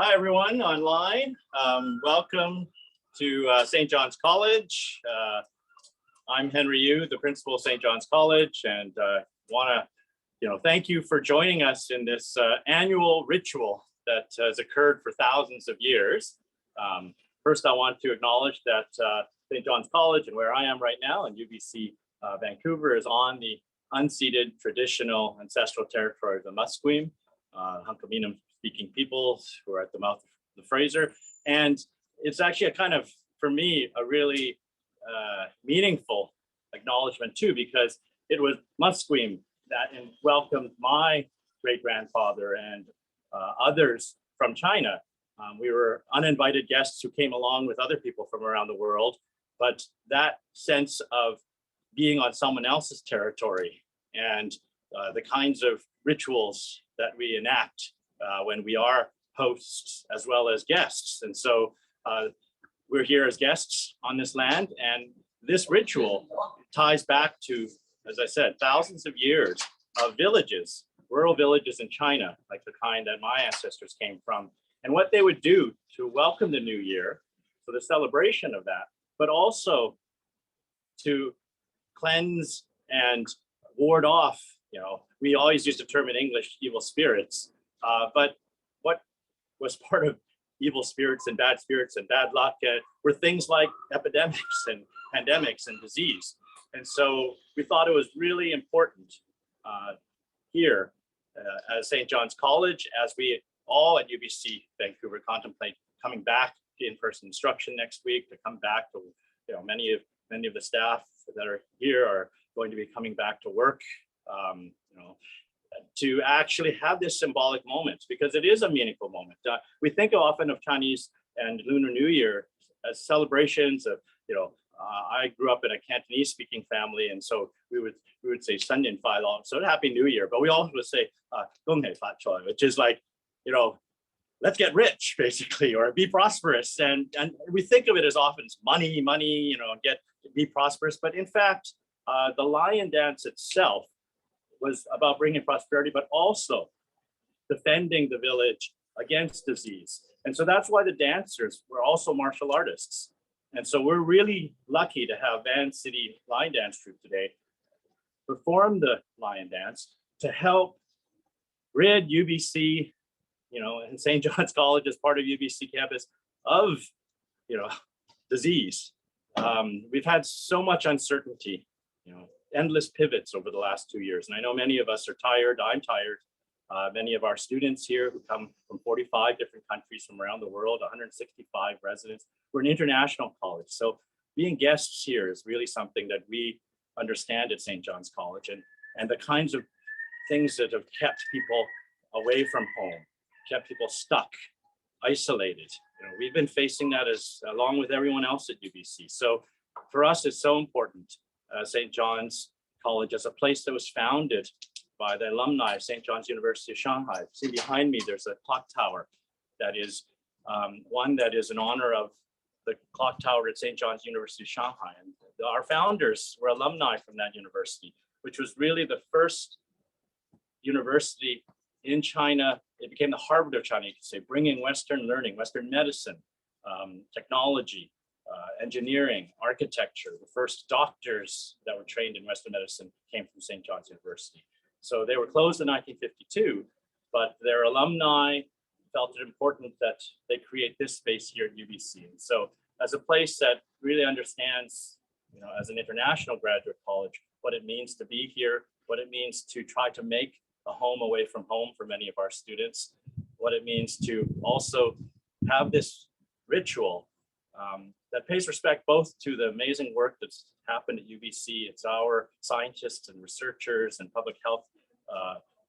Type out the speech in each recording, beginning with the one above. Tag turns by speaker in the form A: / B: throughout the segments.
A: Hi, everyone online. Welcome to St. John's College. I'm Henry Yu, the principal of St. John's College, and want to, thank you for joining us in this annual ritual that has occurred for thousands of years. First, I want to acknowledge that St. John's College and where I am right now in UBC Vancouver is on the unceded traditional ancestral territory of the Musqueam, Hunkaminam speaking peoples who are at the mouth of the Fraser. And it's actually a kind of, for me, a really meaningful acknowledgement too, because it was Musqueam that welcomed my great-grandfather and others from China. We were uninvited guests who came along with other people from around the world, but that sense of being on someone else's territory and the kinds of rituals that we enact when we are hosts as well as guests. And so we're here as guests on this land, and this ritual ties back to, as I said, thousands of years of villages, rural villages in China, like the kind that my ancestors came from, and what they would do to welcome the new year, so the celebration of that, but also to cleanse and ward off, we always use the term in English, evil spirits, but what was part of evil spirits and bad luck were things like epidemics and pandemics and disease. And so we thought it was really important here at St. John's College, as we all at UBC Vancouver contemplate coming back to in-person instruction next week, to come back to, many of the staff that are here are going to be coming back to work, to actually have this symbolic moment, because it is a meaningful moment. We think often of Chinese and Lunar New Year as celebrations of, I grew up in a Cantonese speaking family, and so we would say Sun Yin Fai Long, so Happy New Year, but we also would say Gong Hei Fa Choi, which is like, let's get rich, basically, or be prosperous. And we think of it as often as money, be prosperous. But in fact, the lion dance itself was about bringing prosperity, but also defending the village against disease. And so that's why the dancers were also martial artists. And so we're really lucky to have Van City Lion Dance Troupe today perform the lion dance to help rid UBC, and St. John's College as part of UBC campus of, disease. We've had so much uncertainty, endless pivots over the last 2 years. And I know many of us are tired. I'm tired. Many of our students here who come from 45 different countries from around the world, 165 residents. We're an international college. So being guests here is really something that we understand at St. John's College, and the kinds of things that have kept people away from home, kept people stuck, isolated. We've been facing that along with everyone else at UBC. So for us, it's so important. St. John's College as a place that was founded by the alumni of St. John's University of Shanghai. See behind me, there's a clock tower that is one that is in honor of the clock tower at St. John's University of Shanghai. And our founders were alumni from that university, which was really the first university in China. It became the Harvard of China, you could say, bringing Western learning, Western medicine, technology, engineering, architecture. The first doctors that were trained in Western medicine came from St. John's University. So they were closed in 1952, but their alumni felt it important that they create this space here at UBC. And so as a place that really understands, as an international graduate college, what it means to be here, what it means to try to make a home away from home for many of our students, what it means to also have this ritual that pays respect both to the amazing work that's happened at UBC. It's our scientists and researchers and public health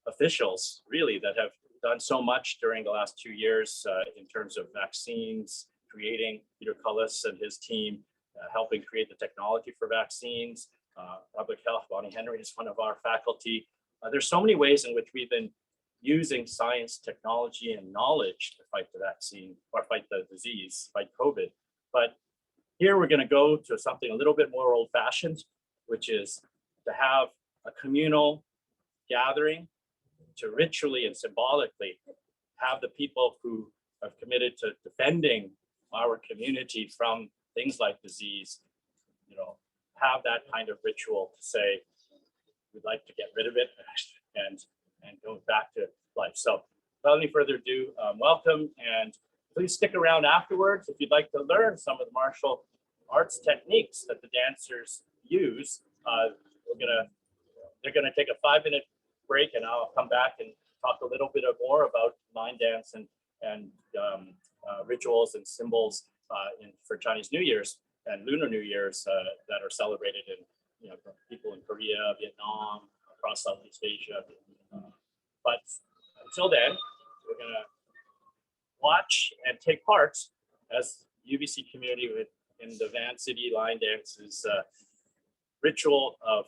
A: officials, really, that have done so much during the last 2 years in terms of vaccines, creating Peter Cullis and his team, helping create the technology for vaccines. Public health, Bonnie Henry is one of our faculty. There's so many ways in which we've been using science, technology, and knowledge to fight the vaccine or fight the disease, fight COVID. But here we're going to go to something a little bit more old-fashioned, which is to have a communal gathering to ritually and symbolically have the people who have committed to defending our community from things like disease, you know, have that kind of ritual to say, we'd like to get rid of it and go back to life. So without any further ado, welcome, and please stick around afterwards if you'd like to learn some of the martial arts techniques that the dancers use. They're gonna take a 5-minute break, and I'll come back and talk a little bit more about line dance and rituals and symbols for Chinese New Year's and Lunar New Year's that are celebrated in, you know, people in Korea, Vietnam, across Southeast Asia. But until then, we're gonna watch and take part as UBC community in the Van City Line Dance's ritual of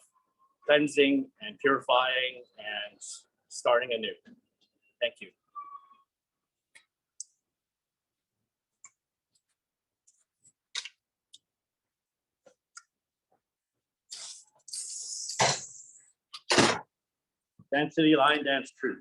A: cleansing and purifying and starting anew. Thank you. Van City Line Dance Troupe.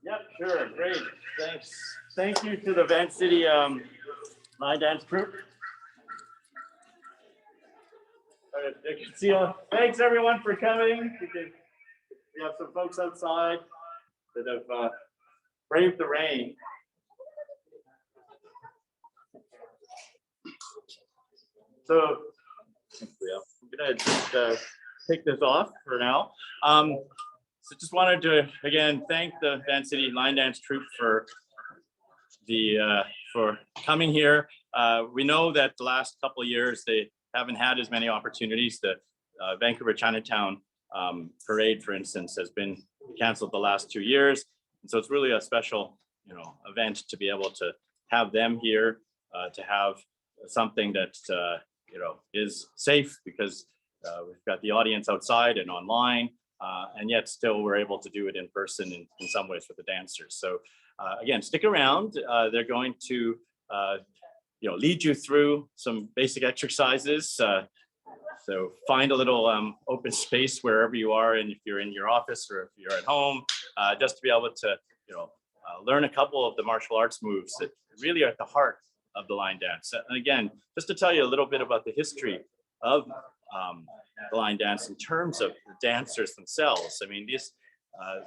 A: Yep, sure, great, thanks. Thank you to the Van City line dance group. You can see, thanks everyone for coming. We have some folks outside that have braved the rain. So I'm gonna just take this off for now. So just wanted to again thank the Van City line dance troupe for coming here. We know that the last couple of years they haven't had as many opportunities. The Vancouver Chinatown parade, for instance, has been canceled the last 2 years, and so it's really a special, event to be able to have them here, to have something that is safe because we've got the audience outside and online, and yet still we're able to do it in person in some ways for the dancers. So again, stick around. They're going to lead you through some basic exercises. So find a little open space wherever you are, and if you're in your office or if you're at home, just to be able to learn a couple of the martial arts moves that really are at the heart of the line dance. And again, just to tell you a little bit about the history of the line dance in terms of the dancers themselves. I mean,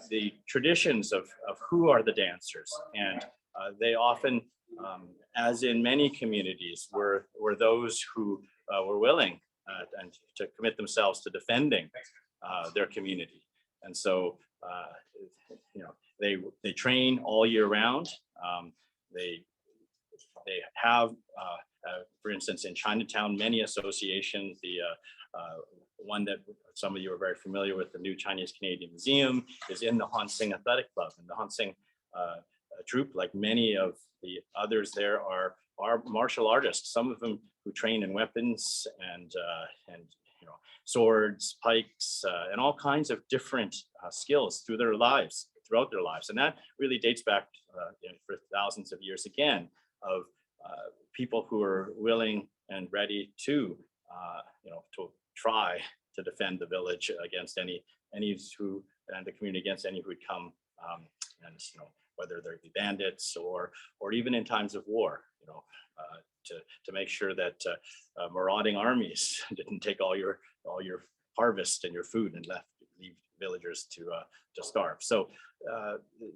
A: the traditions of who are the dancers, and they often, as in many communities, were those who were willing and to commit themselves to defending their community. And so, they train all year round. They have, for instance, in Chinatown, many associations. The one that some of you are very familiar with, the New Chinese Canadian Museum, is in the Hansing Athletic Club. And the Hansing troupe, like many of the others there, are martial artists. Some of them who train in weapons and swords, pikes, and all kinds of different skills throughout their lives. And that really dates back for thousands of years again, of people who are willing and ready to try to defend the village against any who, and the community against any who would come, and whether they're bandits or even in times of war, to make sure that marauding armies didn't take all your harvest and your food and leave villagers to starve. So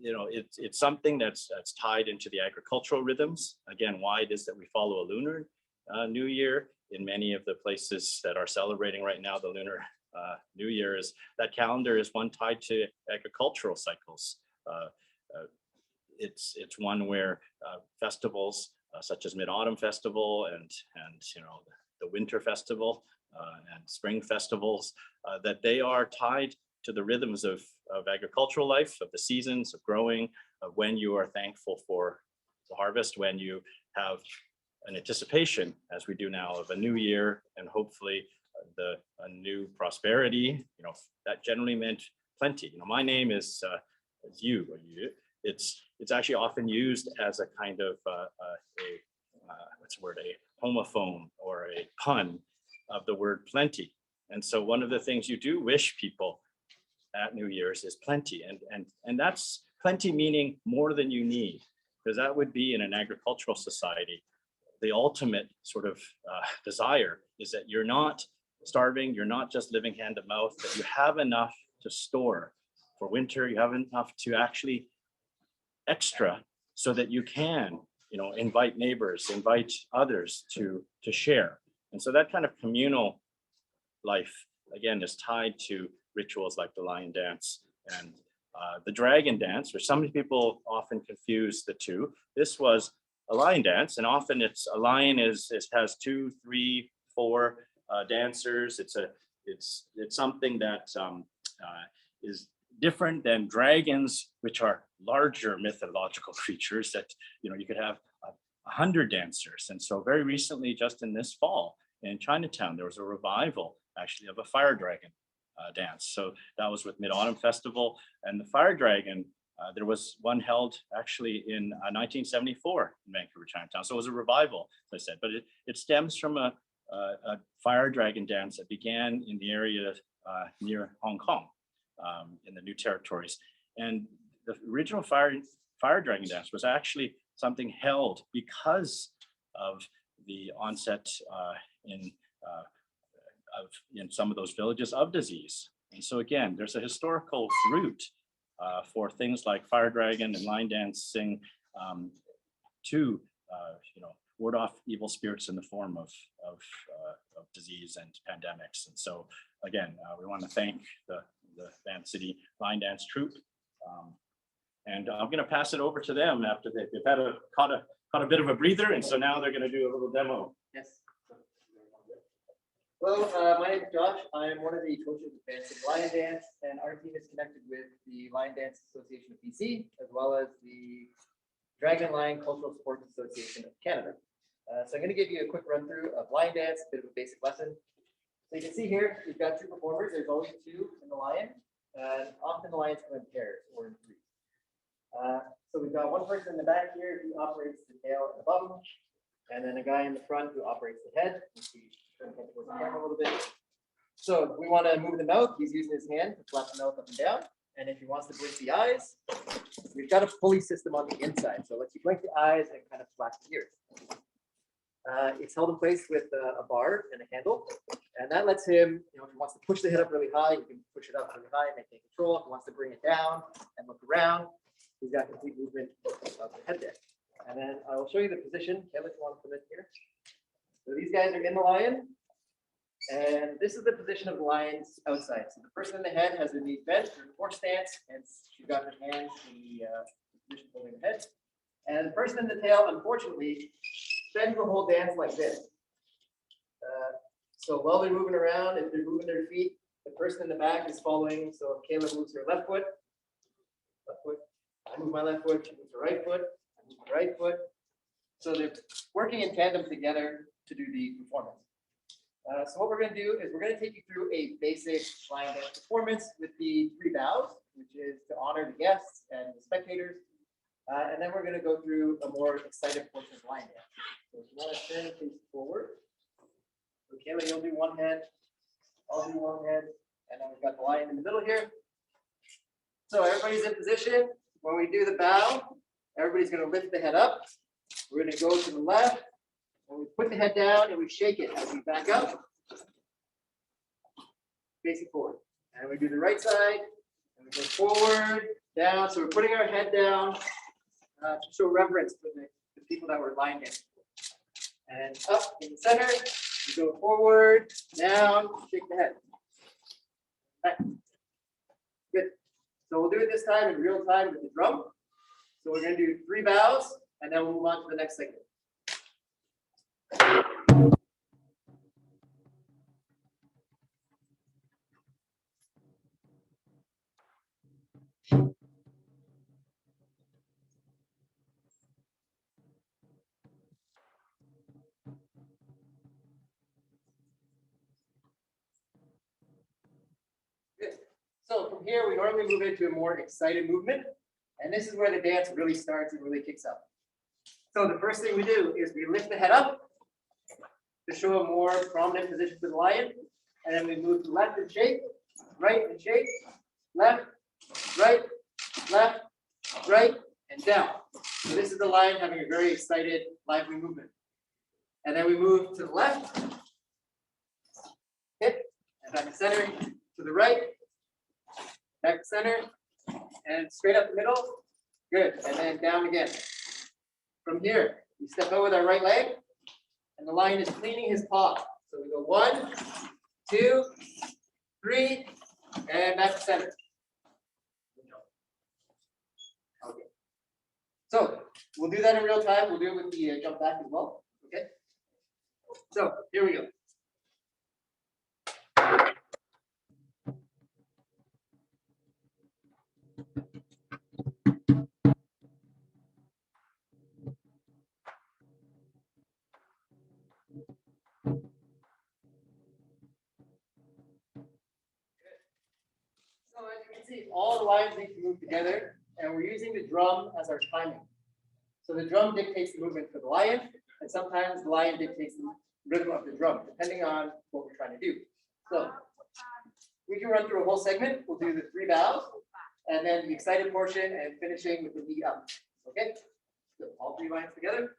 A: it's something that's tied into the agricultural rhythms. Again, why it is that we follow a lunar New Year in many of the places that are celebrating right now the Lunar New Year, is that calendar is one tied to agricultural cycles. It's one where festivals such as Mid-Autumn Festival and the Winter Festival and Spring Festivals, that they are tied to the rhythms of agricultural life, of the seasons, of growing, of when you are thankful for the harvest, when you have an anticipation, as we do now, of a new year and hopefully a new prosperity. That generally meant plenty. My name is Yu. It's actually often used as a kind of a homophone or a pun of the word plenty. And so one of the things you do wish people at New Year's is plenty, and that's plenty meaning more than you need, because that would be, in an agricultural society, the ultimate sort of desire is that you're not starving, you're not just living hand to mouth, that you have enough to store for winter, you have enough to actually extra, so that you can invite neighbors, invite others to share. And so that kind of communal life, again, is tied to rituals like the lion dance and the dragon dance, which some people often confuse the two. This was a lion dance, and often it's a lion has 2, 3, 4 dancers. It's something that is different than dragons, which are larger mythological creatures that you could have 100 dancers. And so very recently, just in this fall in Chinatown, there was a revival actually of a fire dragon dance. So that was with Mid-Autumn Festival, and the fire dragon, there was one held actually in 1974 in Vancouver, Chinatown. So it was a revival, as I said, but it stems from a fire dragon dance that began in the area near Hong Kong, in the New Territories. And the original fire dragon dance was actually something held because of the onset in some of those villages of disease. And so again, there's a historical root for things like fire dragon and line dancing to ward off evil spirits in the form of disease and pandemics. And so again, we want to thank the Van City Line Dance Troupe. And I'm going to pass it over to them after they've caught a bit of a breather, and so now they're going to do a little demo.
B: Yes. Hello, my name is Josh. I'm one of the coaches of Van City Lion Dance, and our team is connected with the Lion Dance Association of BC, as well as the Dragon Lion Cultural Sports Association of Canada. So I'm going to give you a quick run through of lion dance, a bit of a basic lesson. So you can see here, we've got 2 performers. There's always 2 in the lion, and often the lions come in pairs or in 3s. So we've got one person in the back here who operates the tail and the bottom, and then a guy in the front who operates the head. Let's see, turn the head towards the camera a little bit. So if we want to move the mouth, he's using his hand to flap the mouth up and down. And if he wants to blink the eyes, we've got a pulley system on the inside. So it lets you blink the eyes and kind of flap the ears. It's held in place with a bar and a handle. And that lets him, if he wants to push the head up really high, you can push it up really high and maintain control. If he wants to bring it down and look around, he's got complete movement of the head there. And then I will show you the position. Kevin, you want to come in here? So these guys are in the lion. And this is the position of the lion's outside. So the person in the head has their knees bent, their core stance, and she's got her hands in the position holding the head. And the person in the tail, unfortunately, spends the whole dance like this. So while they're moving around, if they're moving their feet, the person in the back is following. So if Kayla moves her left foot, I move my left foot, she moves her right foot, I move my right foot. So they're working in tandem together to do the performance. So what we're going to do is we're going to take you through a basic lion dance performance with the 3 bows, which is to honor the guests and the spectators. And then we're going to go through a more excited portion of lion dance. So if you want to turn and face forward. So Kayla, you'll do one head, I'll do one head, and then we've got the lion in the middle here. So everybody's in position. When we do the bow, everybody's going to lift the head up. We're going to go to the left. And we put the head down and we shake it as we back up, facing forward. And we do the right side, and we go forward, down. So we're putting our head down to show reverence for the people that were lying dancing. And up in the center, we go forward, down, shake the head. Back. Good. So we'll do it this time in real time with the drum. So we're going to do 3 bows, and then we'll move on to the next segment. Good. So from here, we normally move into a more excited movement. And this is where the dance really starts and really kicks up. So the first thing we do is we lift the head up to show a more prominent position for the lion. And then we move to left and shake, right and shake, left, right, and down. So this is the lion having a very excited, lively movement. And then we move to the left, hip, and back to center, to the right, back to center, and straight up the middle. Good. And then down again. From here, we step out with our right leg, and the lion is cleaning his paw. So we go 1, 2, 3, and back to center. Okay. So we'll do that in real time. We'll do it with the jump back as well. Okay. So here we go. So as you can see, all the lines need to move together, and we're using the drum as our timing. So the drum dictates the movement for the lion, and sometimes the lion dictates the rhythm of the drum, depending on what we're trying to do. So we can run through a whole segment. We'll do the 3 bows, and then the excited portion, and finishing with the knee up. Okay? So all 3 lines together.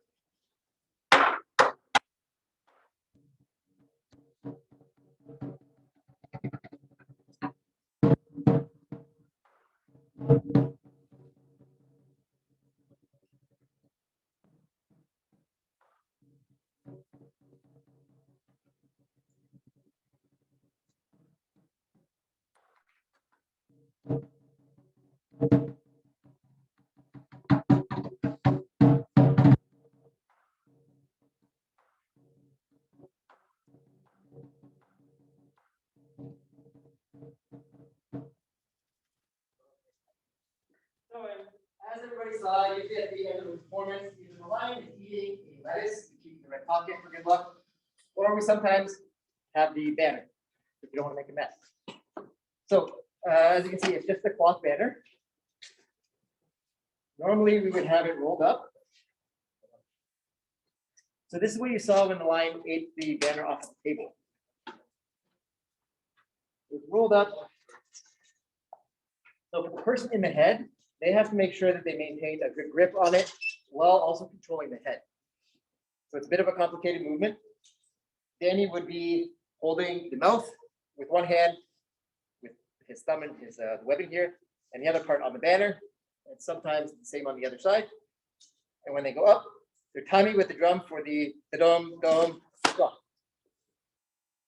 B: So as everybody saw, usually at the end of the performance, either the lion is eating a lettuce, we keep it in the right pocket for good luck, or we sometimes have the banner if you don't want to make a mess. So as you can see, it's just a cloth banner. Normally, we would have it rolled up. So this is what you saw when the lion ate the banner off the table. It's rolled up. So for the person in the head, they have to make sure that they maintain a good grip on it while also controlling the head. So it's a bit of a complicated movement. Danny would be holding the mouth with one hand, with his thumb and his webbing here, and the other part on the banner, and sometimes the same on the other side. And when they go up, they're timing with the drum for the dum dum dum,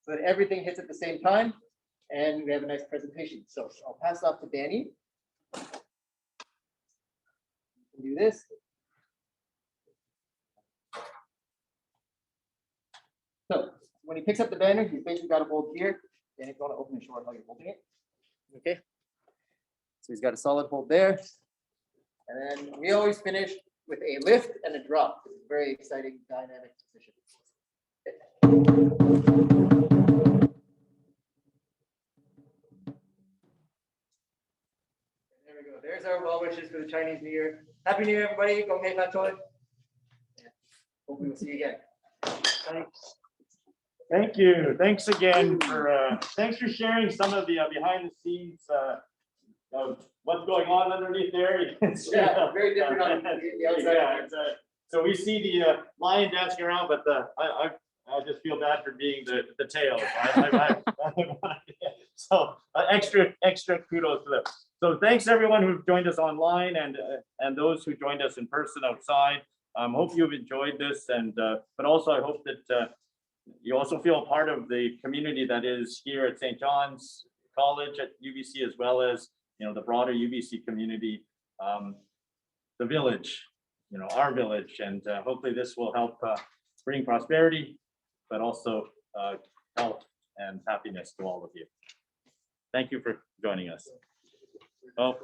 B: so that everything hits at the same time, and we have a nice presentation. So I'll pass off to Danny. Do this. So when he picks up the banner, he's basically got to hold here. And he's going to open and show how you're holding it. Okay. So he's got a solid hold there. And then we always finish with a lift and a drop. It's a very exciting, dynamic position. There we go. There's our well wishes for the Chinese New Year. Happy New Year, everybody. Gong hei fat choi. Hopefully we'll see you again. Thanks.
A: Thank you. Thanks again for thanks for sharing some of the behind the scenes of what's going on underneath there.
B: Yeah, very different on the outside.
A: Yeah, so we see the lion dancing around, but I just feel bad for being the tail. So extra kudos to them. So thanks everyone who joined us online and those who joined us in person outside. Hope you've enjoyed this, and but also I hope that you also feel a part of the community that is here at St. John's College at UBC, as well as the broader UBC community, the village, our village, and hopefully this will help bring prosperity, but also health and happiness to all of you. Thank you for joining us. Oh.